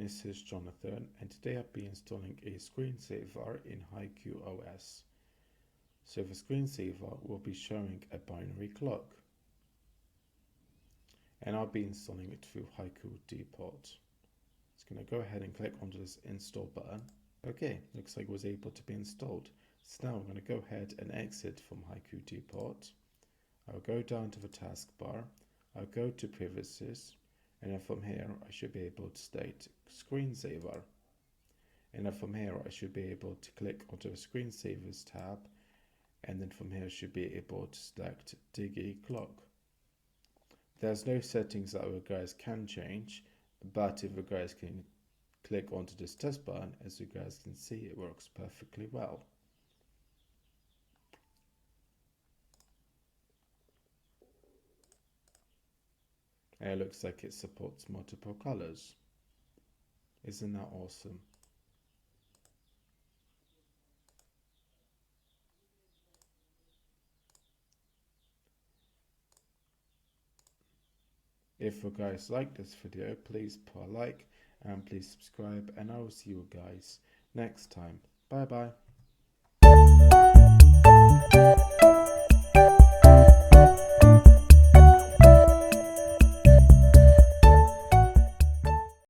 this is Jonathan, and today I'll be installing a screensaver in Haiku OS. So the screensaver will be showing a binary clock, and I'll be installing it through Haiku depot. Just going to go ahead and click onto this install button. Okay, looks like it was able to be installed. So now I'm going to go ahead and exit from Haiku depot. I'll go down to the taskbar, I'll go to preferences, and then from here I should be able to state screensaver. And then from here I should be able to click onto the screensavers tab, and then from here I should be able to select Digi clock. There's no settings that you guys can change, but if you guys can click onto this test button, as you guys can see, it works perfectly well. And it looks like it supports multiple colors. Isn't that awesome? If you guys like this video, please put a like and please subscribe, and I will see you guys next time. Bye bye.